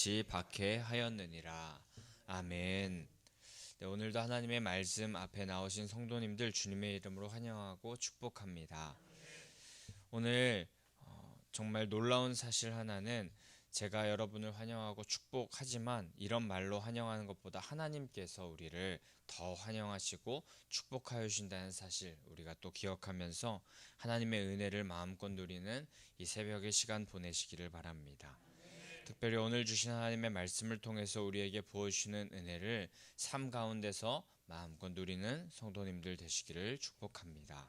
같이 박해하였느니라. 아멘. 네, 오늘도 하나님의 말씀 앞에 나오신 성도님들 주님의 이름으로 환영하고 축복합니다. 오늘 정말 놀라운 사실 하나는 제가 여러분을 환영하고 축복하지만 이런 말로 환영하는 것보다 하나님께서 우리를 더 환영하시고 축복하여 주신다는 사실 우리가 또 기억하면서 하나님의 은혜를 마음껏 누리는 이 새벽의 시간 보내시기를 바랍니다. 특별히 오늘 주신 하나님의 말씀을 통해서 우리에게 부어주시는 은혜를 삶 가운데서 마음껏 누리는 성도님들 되시기를 축복합니다.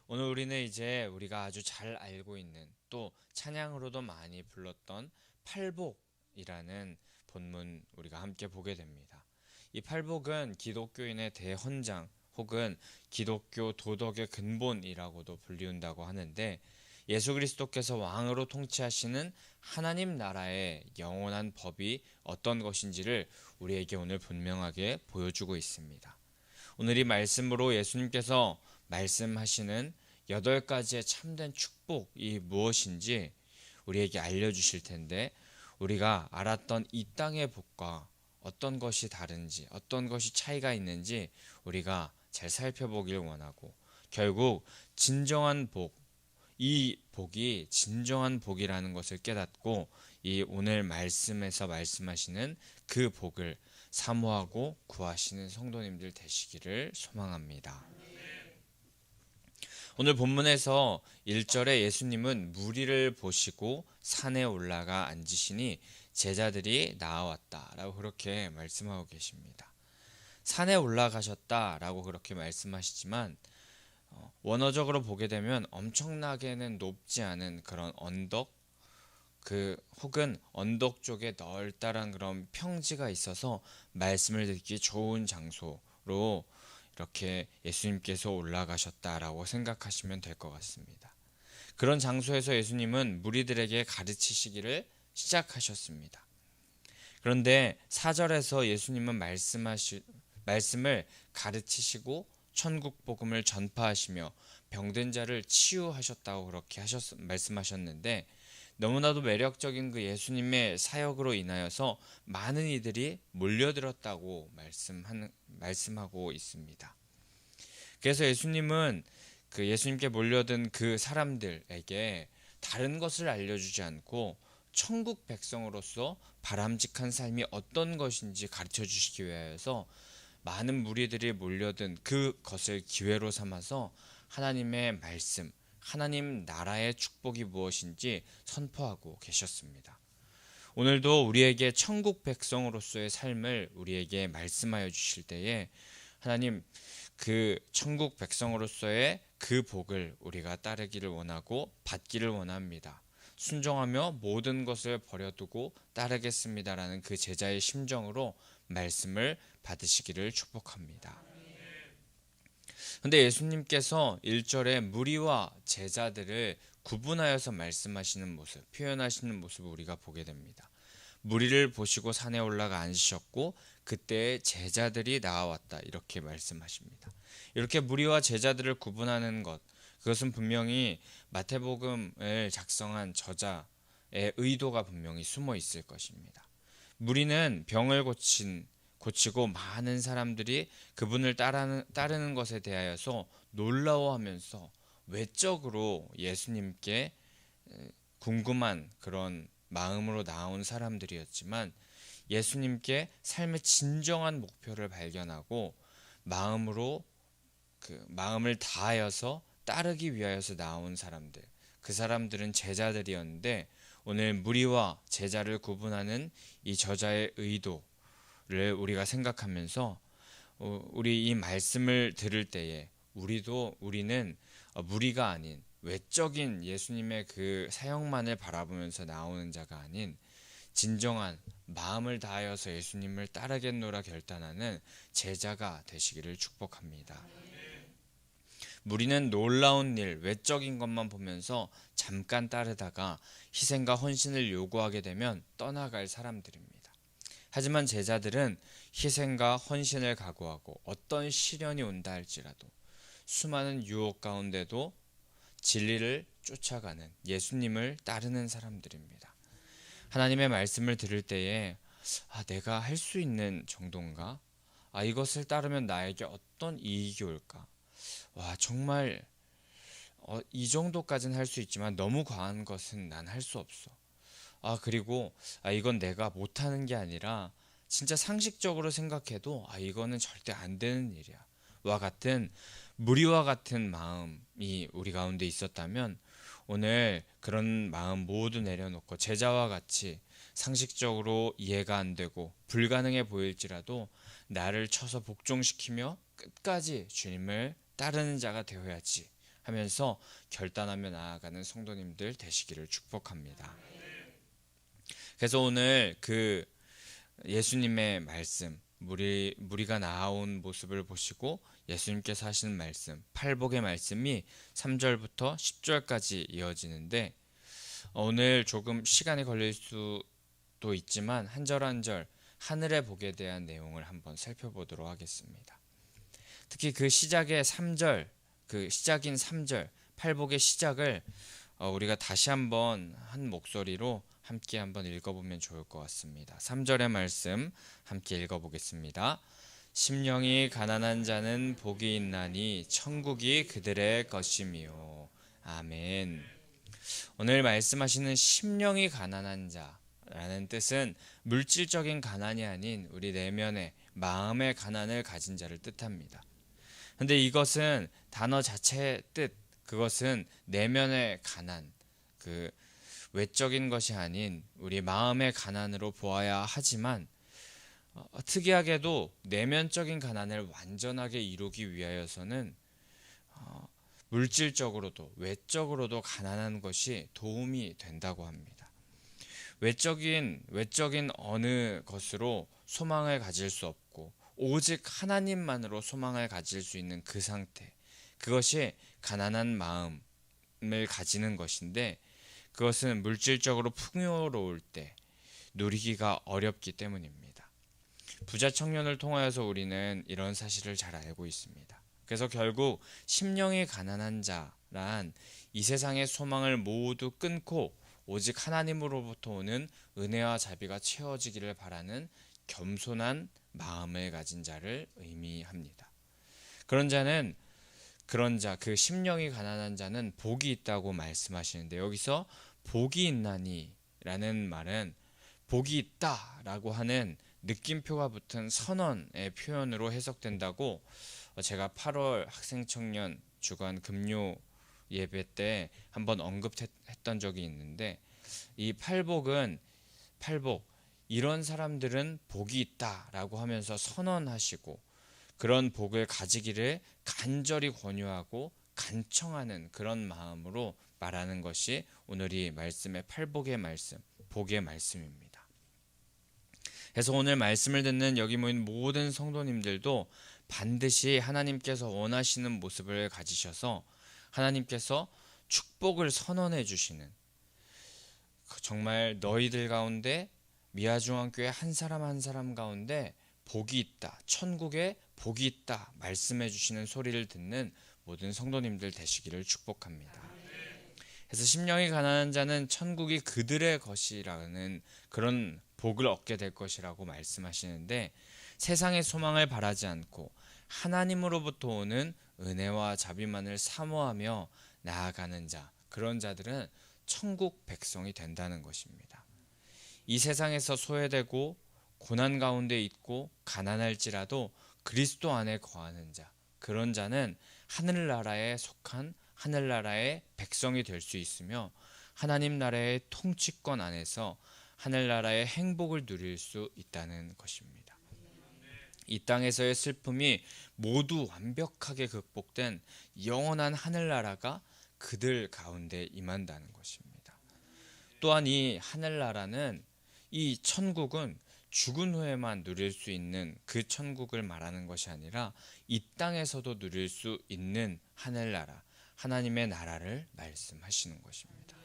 오늘 우리는 이제 우리가 아주 잘 알고 있는 또 찬양으로도 많이 불렀던 팔복이라는 본문 우리가 함께 보게 됩니다. 이 팔복은 기독교인의 대헌장 혹은 기독교 도덕의 근본이라고도 불리운다고 하는데 예수 그리스도께서 왕으로 통치하시는 하나님 나라의 영원한 법이 어떤 것인지를 우리에게 오늘 분명하게 보여주고 있습니다. 오늘 이 말씀으로 예수님께서 말씀하시는 8가지의 참된 축복이 무엇인지 우리에게 알려주실 텐데 우리가 알았던 이 땅의 복과 어떤 것이 다른지 어떤 것이 차이가 있는지 우리가 잘 살펴보길 원하고 결국 진정한 복, 이 복이 진정한 복이라는 것을 깨닫고 이 오늘 말씀에서 말씀하시는 그 복을 사모하고 구하시는 성도님들 되시기를 소망합니다. 오늘 본문에서 1절에 예수님은 무리를 보시고 산에 올라가 앉으시니 제자들이 나아왔다라고 그렇게 말씀하고 계십니다. 산에 올라가셨다라고 그렇게 말씀하시지만 원어적으로 보게 되면 엄청나게는 높지 않은 그런 언덕 혹은 언덕 쪽에 널따란 그런 평지가 있어서 말씀을 듣기 좋은 장소로 이렇게 예수님께서 올라가셨다라고 생각하시면 될 것 같습니다. 그런 장소에서 예수님은 무리들에게 가르치시기를 시작하셨습니다. 그런데 4절에서 예수님은 말씀을 가르치시고 천국 복음을 전파하시며 병든 자를 치유하셨다고 그렇게 말씀하셨는데 너무나도 매력적인 그 예수님의 사역으로 인하여서 많은 이들이 몰려들었다고 말씀하고 있습니다. 그래서 예수님은 그 예수님께 몰려든 그 사람들에게 다른 것을 알려주지 않고 천국 백성으로서 바람직한 삶이 어떤 것인지 가르쳐 주시기 위하여서 많은 무리들이 몰려든 그것을 기회로 삼아서 하나님의 말씀, 하나님 나라의 축복이 무엇인지 선포하고 계셨습니다. 오늘도 우리에게 천국 백성으로서의 삶을 우리에게 말씀하여 주실 때에 하나님 그 천국 백성으로서의 그 복을 우리가 따르기를 원하고 받기를 원합니다. 순종하며 모든 것을 버려두고 따르겠습니다라는 그 제자의 심정으로 말씀을 받으시기를 축복합니다. 그런데 예수님께서 1절에 무리와 제자들을 구분하여서 말씀하시는 모습, 표현하시는 모습을 우리가 보게 됩니다. 무리를 보시고 산에 올라가 앉으셨고 그때 제자들이 나아왔다 이렇게 말씀하십니다. 이렇게 무리와 제자들을 구분하는 것, 그것은 분명히 마태복음을 작성한 저자의 의도가 분명히 숨어 있을 것입니다. 무리는 병을 고치고 많은 사람들이 그분을 따르는 것에 대하여서 놀라워하면서 외적으로 예수님께 궁금한 그런 마음으로 나온 사람들이었지만 예수님께 삶의 진정한 목표를 발견하고 마음을 다하여서 따르기 위하여서 나온 사람들, 그 사람들은 제자들이었는데 오늘 무리와 제자를 구분하는 이 저자의 의도를 우리가 생각하면서 우리 이 말씀을 들을 때에 우리는 무리가 아닌 외적인 예수님의 그 사역만을 바라보면서 나오는 자가 아닌 진정한 마음을 다하여서 예수님을 따르겠노라 결단하는 제자가 되시기를 축복합니다. 무리는 놀라운 일, 외적인 것만 보면서 잠깐 따르다가 희생과 헌신을 요구하게 되면 떠나갈 사람들입니다. 하지만 제자들은 희생과 헌신을 각오하고 어떤 시련이 온다 할지라도 수많은 유혹 가운데도 진리를 쫓아가는 예수님을 따르는 사람들입니다. 하나님의 말씀을 들을 때에 내가 할 수 있는 정도인가? 이것을 따르면 나에게 어떤 이익이 올까? 정말 이 정도까지는 할 수 있지만 너무 과한 것은 난 할 수 없어. 그리고 이건 내가 못하는 게 아니라 진짜 상식적으로 생각해도 이거는 절대 안 되는 일이야. 와 같은 무리와 같은 마음이 우리 가운데 있었다면 오늘 그런 마음 모두 내려놓고 제자와 같이 상식적으로 이해가 안 되고 불가능해 보일지라도 나를 쳐서 복종시키며 끝까지 주님을 따르는 자가 되어야지 하면서 결단하며 나아가는 성도님들 되시기를 축복합니다. 그래서 오늘 그 예수님의 말씀, 무리가 나아온 모습을 보시고 예수님께서 하시는 말씀, 팔복의 말씀이 3절부터 10절까지 이어지는데 오늘 조금 시간이 걸릴 수도 있지만 한 절 한 절 하늘의 복에 대한 내용을 한번 살펴보도록 하겠습니다. 특히 그 시작의 3절, 그 시작인 3절, 팔복의 시작을 우리가 다시 한번 한 목소리로 함께 한번 읽어보면 좋을 것 같습니다. 3절의 말씀 함께 읽어보겠습니다. 심령이 가난한 자는 복이 있나니 천국이 그들의 것이미요. 아멘. 오늘 말씀하시는 심령이 가난한 자라는 뜻은 물질적인 가난이 아닌 우리 내면의 마음의 가난을 가진 자를 뜻합니다. 근데 이것은 단어 자체의 뜻, 그것은 내면의 가난, 그 외적인 것이 아닌 우리 마음의 가난으로 보아야 하지만 특이하게도 내면적인 가난을 완전하게 이루기 위하여서는 물질적으로도 외적으로도 가난한 것이 도움이 된다고 합니다. 외적인 어느 것으로 소망을 가질 수 없고 오직 하나님만으로 소망을 가질 수 있는 그 상태, 그것이 가난한 마음을 가지는 것인데 그것은 물질적으로 풍요로울 때 누리기가 어렵기 때문입니다. 부자 청년을 통하여서 우리는 이런 사실을 잘 알고 있습니다. 그래서 결국 심령이 가난한 자란 이 세상의 소망을 모두 끊고 오직 하나님으로부터 오는 은혜와 자비가 채워지기를 바라는 겸손한 마음을 가진 자를 의미합니다. 그런 자, 그 심령이 가난한 자는 복이 있다고 말씀하시는데 여기서 복이 있나니 라는 말은 복이 있다라고 하는 느낌표가 붙은 선언의 표현으로 해석된다고 제가 8월 학생청년 주간 금요 예배 때 한번 언급했던 적이 있는데 이 팔복 이런 사람들은 복이 있다라고 하면서 선언하시고 그런 복을 가지기를 간절히 권유하고 간청하는 그런 마음으로 말하는 것이 오늘 이 말씀의 팔복의 말씀, 복의 말씀입니다. 그래서 오늘 말씀을 듣는 여기 모인 모든 성도님들도 반드시 하나님께서 원하시는 모습을 가지셔서 하나님께서 축복을 선언해 주시는 정말 너희들 가운데 미아중앙교회 한 사람 한 사람 가운데 복이 있다, 천국에 복이 있다 말씀해 주시는 소리를 듣는 모든 성도님들 되시기를 축복합니다. 그래서 심령이 가난한 자는 천국이 그들의 것이라는 그런 복을 얻게 될 것이라고 말씀하시는데 세상의 소망을 바라지 않고 하나님으로부터 오는 은혜와 자비만을 사모하며 나아가는 자, 그런 자들은 천국 백성이 된다는 것입니다. 이 세상에서 소외되고 고난 가운데 있고 가난할지라도 그리스도 안에 거하는 자, 그런 자는 하늘나라에 속한 하늘나라의 백성이 될 수 있으며 하나님 나라의 통치권 안에서 하늘나라의 행복을 누릴 수 있다는 것입니다. 이 땅에서의 슬픔이 모두 완벽하게 극복된 영원한 하늘나라가 그들 가운데 임한다는 것입니다. 또한 이 하늘나라는 이 천국은 죽은 후에만 누릴 수 있는 그 천국을 말하는 것이 아니라 이 땅에서도 누릴 수 있는 하늘나라, 하나님의 나라를 말씀하시는 것입니다.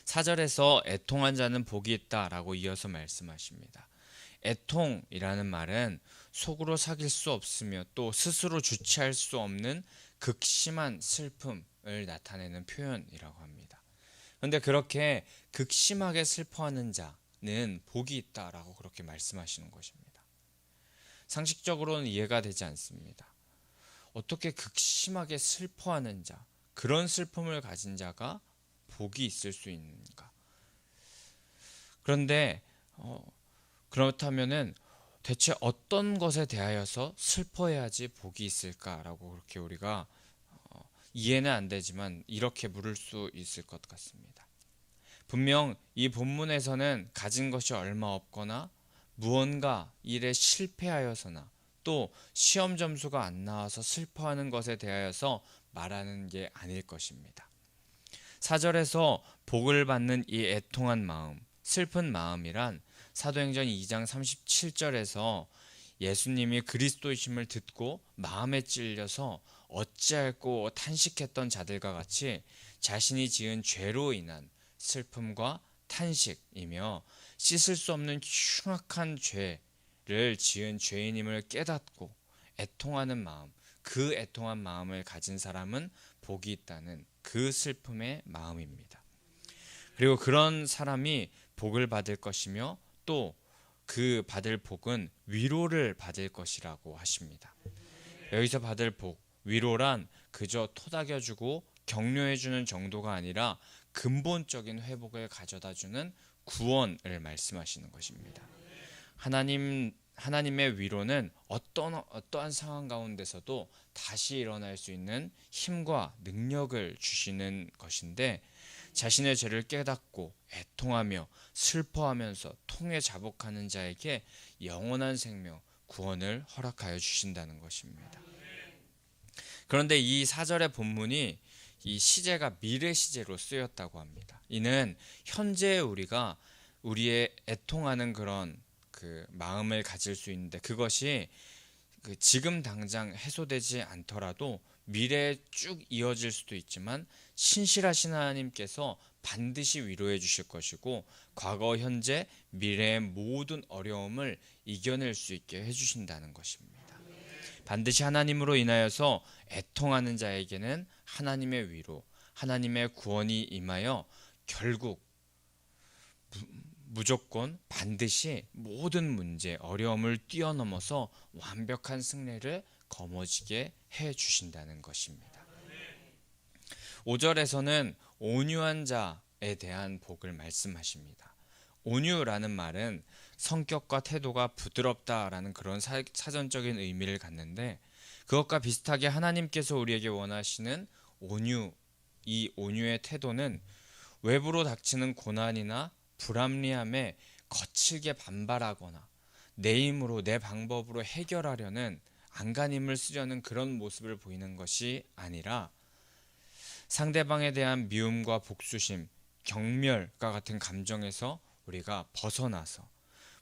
4절에서 애통한 자는 복이 있다라고 이어서 말씀하십니다. 애통이라는 말은 속으로 사귈 수 없으며 또 스스로 주체할 수 없는 극심한 슬픔을 나타내는 표현이라고 합니다. 그런데 그렇게 극심하게 슬퍼하는 자는 복이 있다라고 그렇게 말씀하시는 것입니다. 상식적으로는 이해가 되지 않습니다. 어떻게 극심하게 슬퍼하는 자, 그런 슬픔을 가진 자가 복이 있을 수 있는가? 그런데 그렇다면은 대체 어떤 것에 대하여서 슬퍼해야지 복이 있을까라고 그렇게 우리가 이해는 안 되지만 이렇게 물을 수 있을 것 같습니다. 분명 이 본문에서는 가진 것이 얼마 없거나 무언가 일에 실패하여서나 또 시험 점수가 안 나와서 슬퍼하는 것에 대하여서 말하는 게 아닐 것입니다. 4절에서 복을 받는 이 애통한 마음, 슬픈 마음이란 사도행전 2장 37절에서 예수님이 그리스도이심을 듣고 마음에 찔려서 어찌할꼬 탄식했던 자들과 같이 자신이 지은 죄로 인한 슬픔과 탄식이며 씻을 수 없는 흉악한 죄를 지은 죄인임을 깨닫고 애통하는 마음, 그 애통한 마음을 가진 사람은 복이 있다는 그 슬픔의 마음입니다. 그리고 그런 사람이 복을 받을 것이며 또 그 받을 복은 위로를 받을 것이라고 하십니다. 여기서 받을 복, 위로란 그저 토닥여주고 격려해주는 정도가 아니라 근본적인 회복을 가져다주는 구원을 말씀하시는 것입니다. 하나님의 위로는 어떠한 상황 가운데서도 다시 일어날 수 있는 힘과 능력을 주시는 것인데, 자신의 죄를 깨닫고 애통하며 슬퍼하면서 통해 자복하는 자에게 영원한 생명, 구원을 허락하여 주신다는 것입니다. 그런데 이 4절의 본문이 이 시제가 미래 시제로 쓰였다고 합니다. 이는 현재 우리가 우리의 애통하는 그런 그 마음을 가질 수 있는데, 그것이 지금 당장 해소되지 않더라도 미래에 쭉 이어질 수도 있지만 신실하신 하나님께서 반드시 위로해 주실 것이고 과거, 현재, 미래의 모든 어려움을 이겨낼 수 있게 해주신다는 것입니다. 반드시 하나님으로 인하여서 애통하는 자에게는 하나님의 위로, 하나님의 구원이 임하여 결국 무조건 반드시 모든 문제, 어려움을 뛰어넘어서 완벽한 승리를 거머쥐게 해 주신다는 것입니다. 5절에서는 온유한 자에 대한 복을 말씀하십니다. 온유라는 말은 성격과 태도가 부드럽다라는 그런 사전적인 의미를 갖는데, 그것과 비슷하게 하나님께서 우리에게 원하시는 온유, 이 온유의 태도는 외부로 닥치는 고난이나 불합리함에 거칠게 반발하거나 내 힘으로 내 방법으로 해결하려는 안간힘을 쓰려는 그런 모습을 보이는 것이 아니라 상대방에 대한 미움과 복수심, 경멸과 같은 감정에서 우리가 벗어나서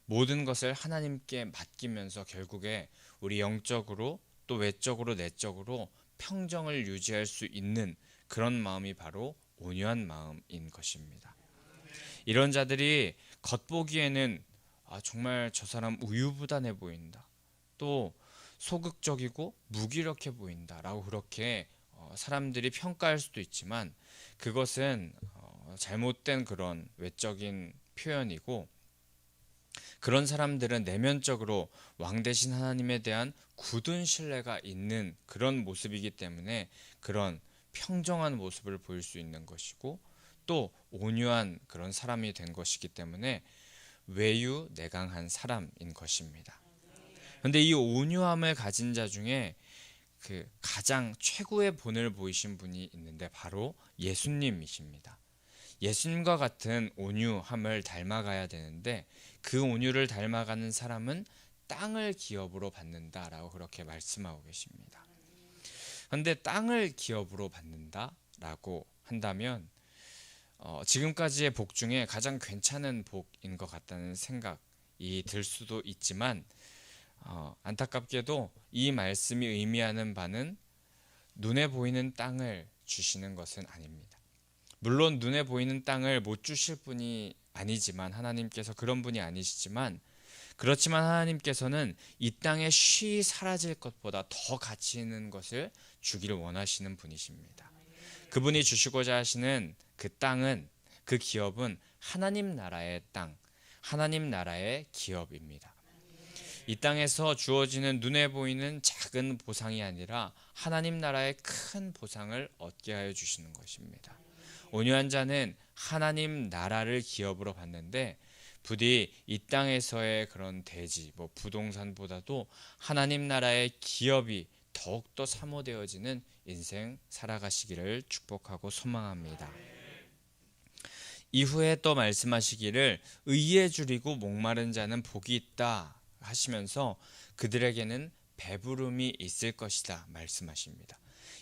모든 것을 하나님께 맡기면서 결국에 우리 영적으로 또 외적으로 내적으로 평정을 유지할 수 있는 그런 마음이 바로 온유한 마음인 것입니다. 이런 자들이 겉보기에는 정말 저 사람 우유부단해 보인다, 또 소극적이고 무기력해 보인다 라고 그렇게 사람들이 평가할 수도 있지만, 그것은 잘못된 그런 외적인 표현이고, 그런 사람들은 내면적으로 왕 대신 하나님에 대한 굳은 신뢰가 있는 그런 모습이기 때문에 그런 평정한 모습을 보일 수 있는 것이고, 또 온유한 그런 사람이 된 것이기 때문에 외유내강한 사람인 것입니다. 그런데 이 온유함을 가진 자 중에 그 가장 최고의 본을 보이신 분이 있는데 바로 예수님이십니다. 예수님과 같은 온유함을 닮아가야 되는데, 그 온유를 닮아가는 사람은 땅을 기업으로 받는다라고 그렇게 말씀하고 계십니다. 그런데 땅을 기업으로 받는다라고 한다면 지금까지의 복 중에 가장 괜찮은 복인 것 같다는 생각이 들 수도 있지만, 안타깝게도 이 말씀이 의미하는 바는 눈에 보이는 땅을 주시는 것은 아닙니다. 물론 눈에 보이는 땅을 못 주실 분이 아니지만, 하나님께서 그런 분이 아니시지만, 그렇지만 하나님께서는 이 땅에 쉬이 사라질 것보다 더 가치 있는 것을 주기를 원하시는 분이십니다. 그분이 주시고자 하시는 그 땅은 그 기업은 하나님 나라의 땅, 하나님 나라의 기업입니다. 이 땅에서 주어지는 눈에 보이는 작은 보상이 아니라 하나님 나라의 큰 보상을 얻게 하여 주시는 것입니다. 온유한 자는 하나님 나라를 기업으로 받는데 부디 이 땅에서의 그런 대지, 부동산보다도 하나님 나라의 기업이 더욱더 사모되어지는 인생 살아가시기를 축복하고 소망합니다. 이후에 또 말씀하시기를 의에 줄이고 목마른 자는 복이 있다 하시면서 그들에게는 배부름이 있을 것이다 말씀하십니다.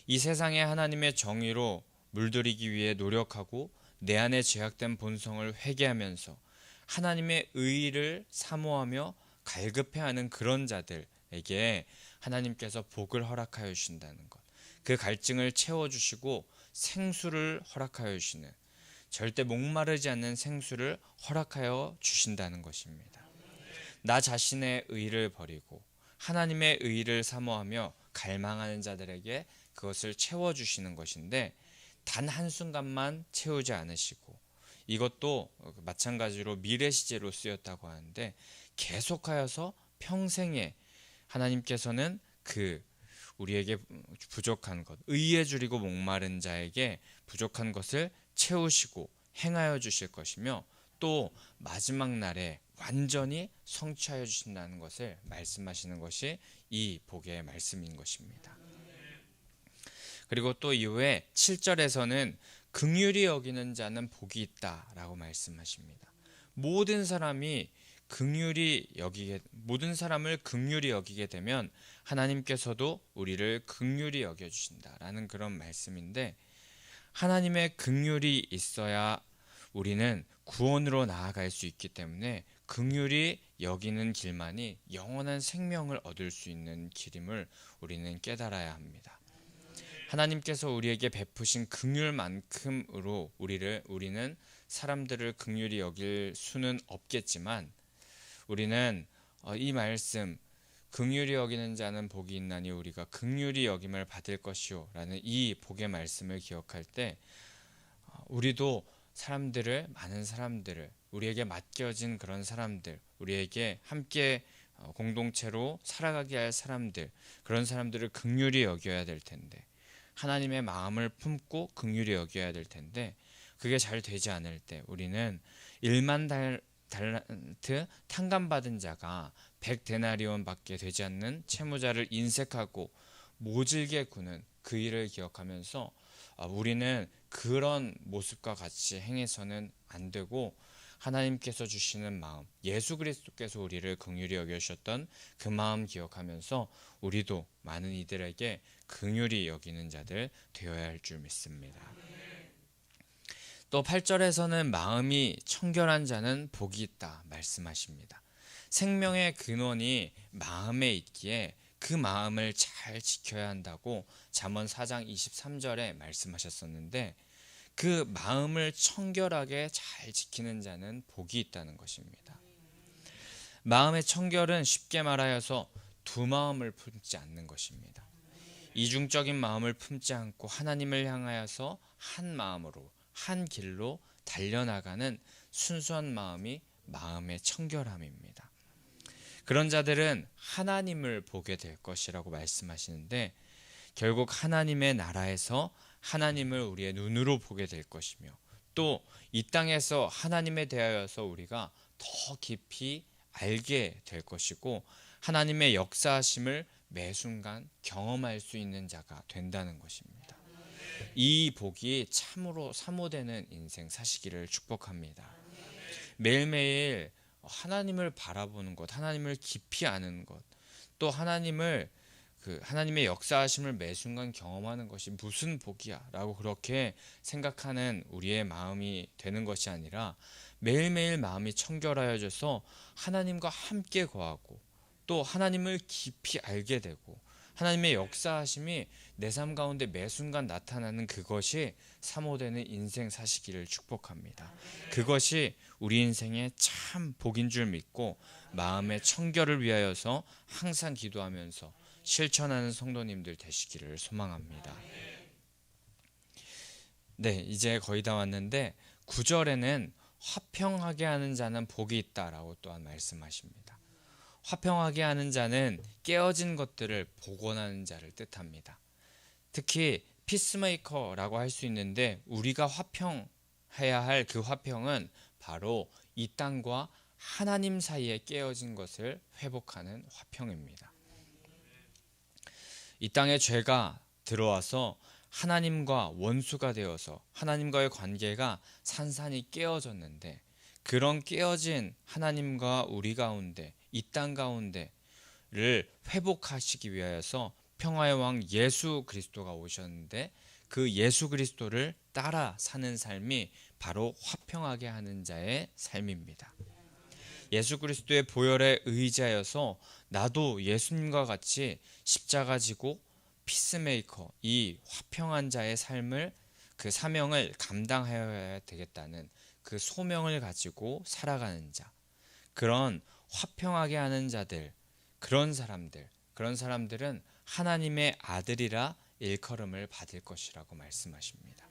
이 세상에 하나님의 정의로 물들이기 위해 노력하고 내 안에 죄악된 본성을 회개하면서 하나님의 의를 사모하며 갈급해하는 그런 자들에게 하나님께서 복을 허락하여 주신다는 것, 그 갈증을 채워주시고 생수를 허락하여 주시는, 절대 목마르지 않는 생수를 허락하여 주신다는 것입니다. 나 자신의 의를 버리고 하나님의 의를 사모하며 갈망하는 자들에게 그것을 채워주시는 것인데 단 한순간만 채우지 않으시고, 이것도 마찬가지로 미래시제로 쓰였다고 하는데 계속하여서 평생에 하나님께서는 우리에게 부족한 것, 의에 줄이고 목마른 자에게 부족한 것을 채우시고 행하여 주실 것이며 또 마지막 날에 완전히 성취하여 주신다는 것을 말씀하시는 것이 이 복의 말씀인 것입니다. 그리고 또 이후에 7절에서는 긍휼히 여기는 자는 복이 있다라고 말씀하십니다. 모든 사람을 긍휼히 여기게 되면 하나님께서도 우리를 긍휼히 여겨 주신다라는 그런 말씀인데, 하나님의 긍휼이 있어야 우리는 구원으로 나아갈 수 있기 때문에 긍휼히 여기는 길만이 영원한 생명을 얻을 수 있는 길임을 우리는 깨달아야 합니다. 하나님께서 우리에게 베푸신 긍휼만큼으로 우리는 사람들을 긍휼히 여길 수는 없겠지만, 우리는 이 말씀 긍휼히 여기는 자는 복이 있나니 우리가 긍휼히 여김을 받을 것이요 라는 이 복의 말씀을 기억할 때 우리도 많은 사람들을, 우리에게 맡겨진 그런 사람들, 우리에게 함께 공동체로 살아가게 할 사람들, 그런 사람들을 긍휼히 여겨야 될 텐데, 하나님의 마음을 품고 긍휼히 여겨야 될 텐데, 그게 잘 되지 않을 때 우리는 1만 달란트 탕감받은 자가 100데나리온 밖에 되지 않는 채무자를 인색하고 모질게 구는 그 일을 기억하면서 우리는 그런 모습과 같이 행해서는 안 되고, 하나님께서 주시는 마음, 예수 그리스도께서 우리를 긍휼히 여겨주셨던 그 마음 기억하면서 우리도 많은 이들에게 긍휼히 여기는 자들 되어야 할 줄 믿습니다. 또 8절에서는 마음이 청결한 자는 복이 있다 말씀하십니다. 생명의 근원이 마음에 있기에 그 마음을 잘 지켜야 한다고 잠언 4장 23절에 말씀하셨었는데, 그 마음을 청결하게 잘 지키는 자는 복이 있다는 것입니다. 마음의 청결은 쉽게 말하여서 두 마음을 품지 않는 것입니다. 이중적인 마음을 품지 않고 하나님을 향하여서 한 마음으로 한 길로 달려나가는 순수한 마음이 마음의 청결함입니다. 그런 자들은 하나님을 보게 될 것이라고 말씀하시는데, 결국 하나님의 나라에서 하나님을 우리의 눈으로 보게 될 것이며, 또 이 땅에서 하나님에 대하여서 우리가 더 깊이 알게 될 것이고, 하나님의 역사하심을 매 순간 경험할 수 있는 자가 된다는 것입니다. 이 복이 참으로 사모되는 인생 사시기를 축복합니다. 매일매일 하나님을 바라보는 것, 하나님을 깊이 아는 것, 또 하나님의 역사하심을 매 순간 경험하는 것이 무슨 복이야 라고 그렇게 생각하는 우리의 마음이 되는 것이 아니라, 매일매일 마음이 청결하여져서 하나님과 함께 거하고 또 하나님을 깊이 알게 되고 하나님의 역사하심이 내 삶 가운데 매 순간 나타나는 그것이 사모되는 인생 사시기를 축복합니다. 그것이 우리 인생의 참 복인 줄 믿고 마음의 청결을 위하여서 항상 기도하면서 실천하는 성도님들 되시기를 소망합니다. 네, 이제 거의 다 왔는데 9절에는 화평하게 하는 자는 복이 있다라고 또한 말씀하십니다. 화평하게 하는 자는 깨어진 것들을 복원하는 자를 뜻합니다. 특히 피스메이커라고 할 수 있는데, 우리가 화평해야 할 그 화평은 바로 이 땅과 하나님 사이에 깨어진 것을 회복하는 화평입니다. 이 땅에 죄가 들어와서 하나님과 원수가 되어서 하나님과의 관계가 산산이 깨어졌는데, 그런 깨어진 하나님과 우리 가운데, 이 땅 가운데를 회복하시기 위하여서 평화의 왕 예수 그리스도가 오셨는데, 그 예수 그리스도를 따라 사는 삶이 바로 화평하게 하는 자의 삶입니다. 예수 그리스도의 보혈에 의지하여서 나도 예수님과 같이 십자가 지고 피스메이커, 이 화평한 자의 삶을, 그 사명을 감당하여야 되겠다는 그 소명을 가지고 살아가는 자, 그런 화평하게 하는 자들, 그런 사람들은 하나님의 아들이라 일컬음을 받을 것이라고 말씀하십니다.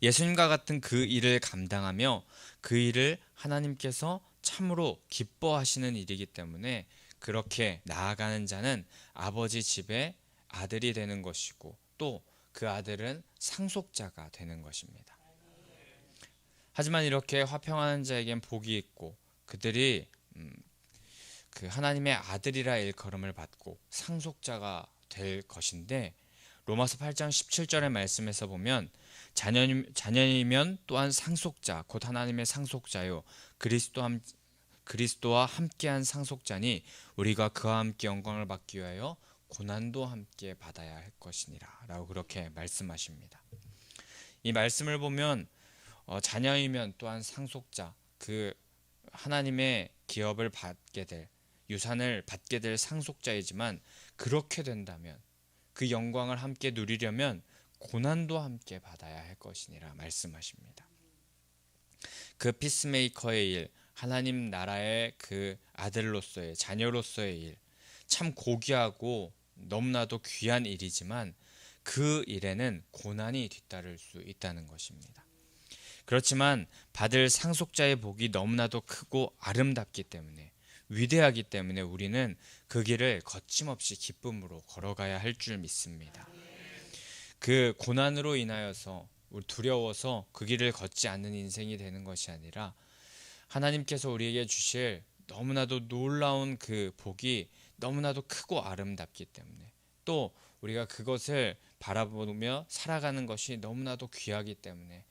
예수님과 같은 그 일을 감당하며 그 일을 하나님께서 참으로 기뻐하시는 일이기 때문에 그렇게 나아가는 자는 아버지 집의 아들이 되는 것이고, 또 그 아들은 상속자가 되는 것입니다. 하지만 이렇게 화평하는 자에겐 복이 있고, 그들이 그 하나님의 아들이라 일컬음을 받고 상속자가 될 것인데, 로마서 8장 17절의 말씀에서 보면 자녀이면 또한 상속자, 곧 하나님의 상속자요 그리스도와 함께한 상속자니 우리가 그와 함께 영광을 받기 위하여 고난도 함께 받아야 할 것이니라 라고 그렇게 말씀하십니다. 이 말씀을 보면 자녀이면 또한 상속자, 그 하나님의 기업을 받게 될, 유산을 받게 될 상속자이지만, 그렇게 된다면, 그 영광을 함께 누리려면 고난도 함께 받아야 할 것이니라 말씀하십니다. 그 피스메이커의 일, 하나님 나라의 그 아들로서의, 자녀로서의 일, 참 고귀하고 너무나도 귀한 일이지만 그 일에는 고난이 뒤따를 수 있다는 것입니다. 그렇지만 받을 상속자의 복이 너무나도 크고 아름답기 때문에, 위대하기 때문에 우리는 그 길을 거침없이 기쁨으로 걸어가야 할 줄 믿습니다. 그 고난으로 인하여서 두려워서 그 길을 걷지 않는 인생이 되는 것이 아니라, 하나님께서 우리에게 주실 너무나도 놀라운 그 복이 너무나도 크고 아름답기 때문에, 또 우리가 그것을 바라보며 살아가는 것이 너무나도 귀하기 때문에,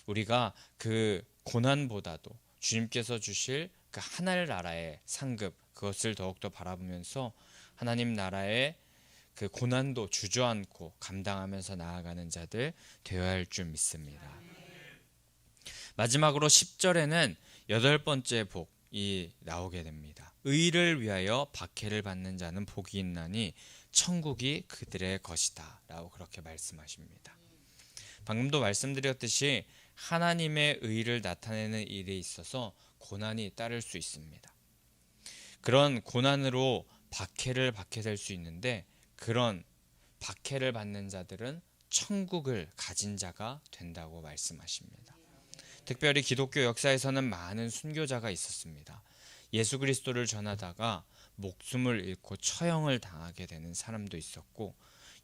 우리가 그 고난보다도 주님께서 주실 그 하늘나라의 상급, 그것을 더욱더 바라보면서 하나님 나라의 그 고난도 주저앉고 감당하면서 나아가는 자들 되어야 할 줄 믿습니다. 마지막으로 10절에는 8번째 복이 나오게 됩니다. 의를 위하여 박해를 받는 자는 복이 있나니 천국이 그들의 것이다 라고 그렇게 말씀하십니다. 방금도 말씀드렸듯이 하나님의 의를 나타내는 일에 있어서 고난이 따를 수 있습니다. 그런 고난으로 박해를 받게 될 수 있는데, 그런 박해를 받는 자들은 천국을 가진 자가 된다고 말씀하십니다. 특별히 기독교 역사에서는 많은 순교자가 있었습니다. 예수 그리스도를 전하다가 목숨을 잃고 처형을 당하게 되는 사람도 있었고,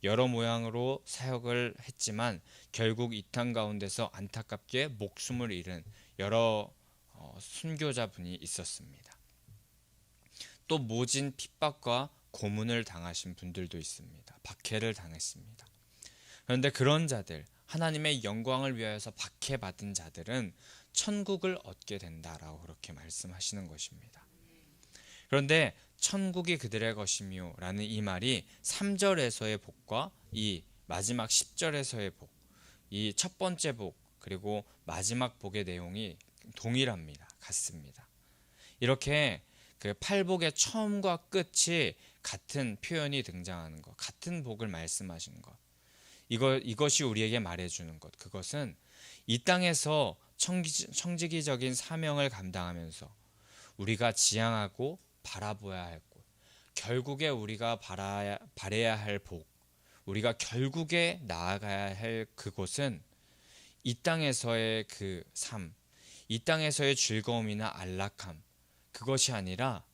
여러 모양으로 사역을 했지만 결국 이 땅 가운데서 안타깝게 목숨을 잃은 여러 순교자분이 있었습니다. 또 모진 핍박과 고문을 당하신 분들도 있습니다. 박해를 당했습니다. 그런데 그런 자들, 하나님의 영광을 위하여서 박해받은 자들은 천국을 얻게 된다라고 그렇게 말씀하시는 것입니다. 그런데 천국이 그들의 것이며 라는 이 말이 3절에서의 복과 이 마지막 10절에서의 복, 이 첫 번째 복 그리고 마지막 복의 내용이 동일합니다. 같습니다. 이렇게 그 팔복의 처음과 끝이 같은 표현이 등장하는 것, 같은 복을 말씀하시는 것, 이것이 우리에게 말해주는 것, 그것은 이 땅에서 청지기적인 사명을 감당하면서 우리가 지향하고 바라보아야 할 곳, 결국에 우리가 바라야 할 복, 우리가 결국에 나아가야 할 그곳은 이 땅에서의 그 삶, 이 땅에서의 즐거움이나 안락함, 그것이 아니라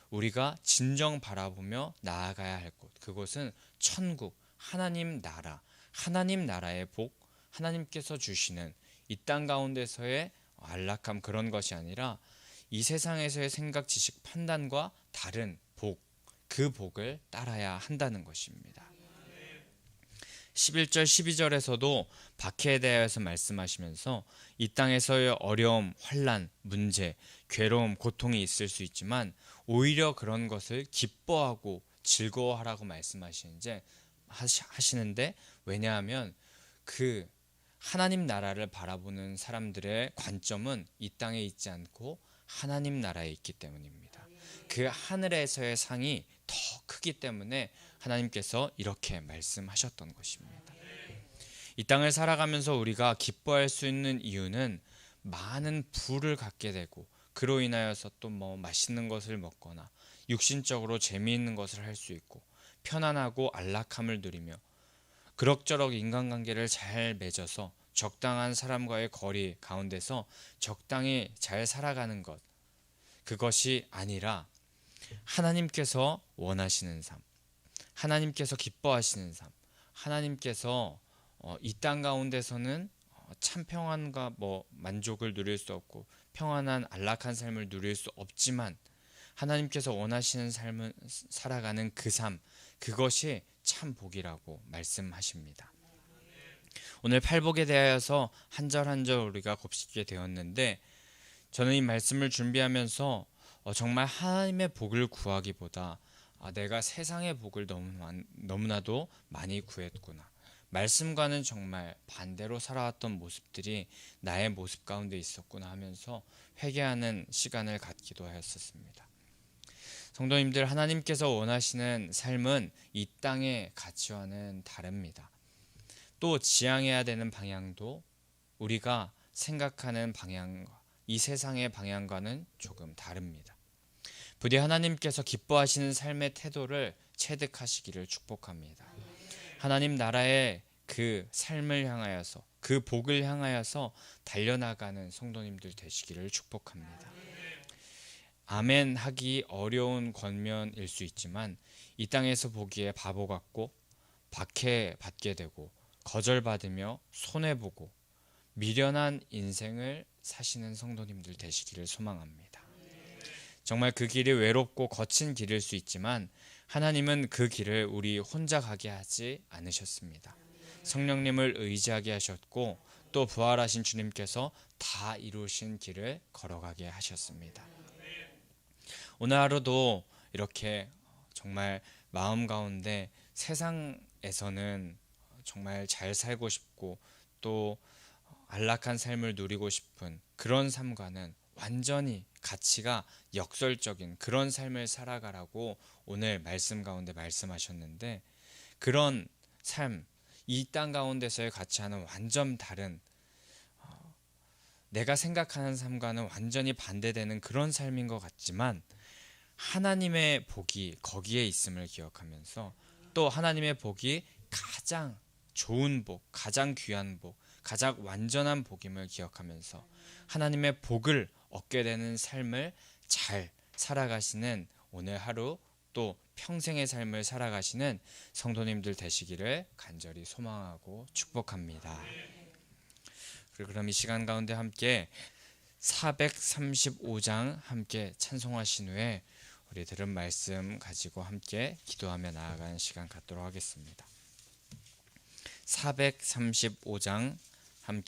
우리가 진정 바라보며 나아가야 할 곳, 그곳은 천국, 하나님 나라, 하나님 나라의 복, 하나님께서 주시는 이 땅 가운데서의 안락함, 그런 것이 아니라 이 세상에서의 생각, 지식, 판단과 다른 복, 그 복을 따라야 한다는 것입니다. 11절 12절에서도 박해에 대해서 말씀하시면서 이 땅에서의 어려움, 환난, 문제, 괴로움, 고통이 있을 수 있지만 오히려 그런 것을 기뻐하고 즐거워하라고 하시는데, 왜냐하면 그 하나님 나라를 바라보는 사람들의 관점은 이 땅에 있지 않고 하나님 나라에 있기 때문입니다. 그 하늘에서의 상이 더 크기 때문에 하나님께서 이렇게 말씀하셨던 것입니다. 이 땅을 살아가면서 우리가 기뻐할 수 있는 이유는 많은 부를 갖게 되고, 그로 인하여서 또 맛있는 것을 먹거나 육신적으로 재미있는 것을 할 수 있고, 편안하고 안락함을 누리며 그럭저럭 인간관계를 잘 맺어서 적당한 사람과의 거리 가운데서 적당히 잘 살아가는 것, 그것이 아니라 하나님께서 원하시는 삶, 하나님께서 기뻐하시는 삶, 하나님께서 이 땅 가운데서는 참 평안과 만족을 누릴 수 없고 평안한 안락한 삶을 누릴 수 없지만 하나님께서 원하시는 삶을 살아가는 그 삶, 그것이 참 복이라고 말씀하십니다. 오늘 팔복에 대하여서 한 절 한 절 우리가 곱씹게 되었는데, 저는 이 말씀을 준비하면서 정말 하나님의 복을 구하기보다 내가 세상의 복을 너무나도 많이 구했구나, 말씀과는 정말 반대로 살아왔던 모습들이 나의 모습 가운데 있었구나 하면서 회개하는 시간을 갖기도 하였었습니다. 성도님들, 하나님께서 원하시는 삶은 이 땅의 가치와는 다릅니다. 또 지향해야 되는 방향도 우리가 생각하는 방향과 이 세상의 방향과는 조금 다릅니다. 부디 하나님께서 기뻐하시는 삶의 태도를 체득하시기를 축복합니다. 하나님 나라의 그 삶을 향하여서, 그 복을 향하여서 달려나가는 성도님들 되시기를 축복합니다. 아멘 하기 어려운 권면일 수 있지만 이 땅에서 보기에 바보 같고 박해받게 되고 거절받으며 손해보고 미련한 인생을 사시는 성도님들 되시기를 소망합니다. 정말 그 길이 외롭고 거친 길일 수 있지만 하나님은 그 길을 우리 혼자 가게 하지 않으셨습니다. 성령님을 의지하게 하셨고 또 부활하신 주님께서 다 이루신 길을 걸어가게 하셨습니다. 오늘 하루도 이렇게 정말 마음 가운데 세상에서는 정말 잘 살고 싶고 또 안락한 삶을 누리고 싶은 그런 삶과는 완전히 가치가 역설적인 그런 삶을 살아가라고 오늘 말씀 가운데 말씀하셨는데, 그런 삶, 이 땅 가운데서의 가치와는 완전 다른, 내가 생각하는 삶과는 완전히 반대되는 그런 삶인 것 같지만 하나님의 복이 거기에 있음을 기억하면서 또 하나님의 복이 가장 좋은 복, 가장 귀한 복, 가장 완전한 복임을 기억하면서 하나님의 복을 얻게 되는 삶을 잘 살아가시는 오늘 하루, 또 평생의 삶을 살아가시는 성도님들 되시기를 간절히 소망하고 축복합니다. 그럼 이 시간 가운데 함께 435장 함께 찬송하신 후에 우리 들은 말씀 가지고 함께 기도하며 나아가는 시간 갖도록 하겠습니다. 435장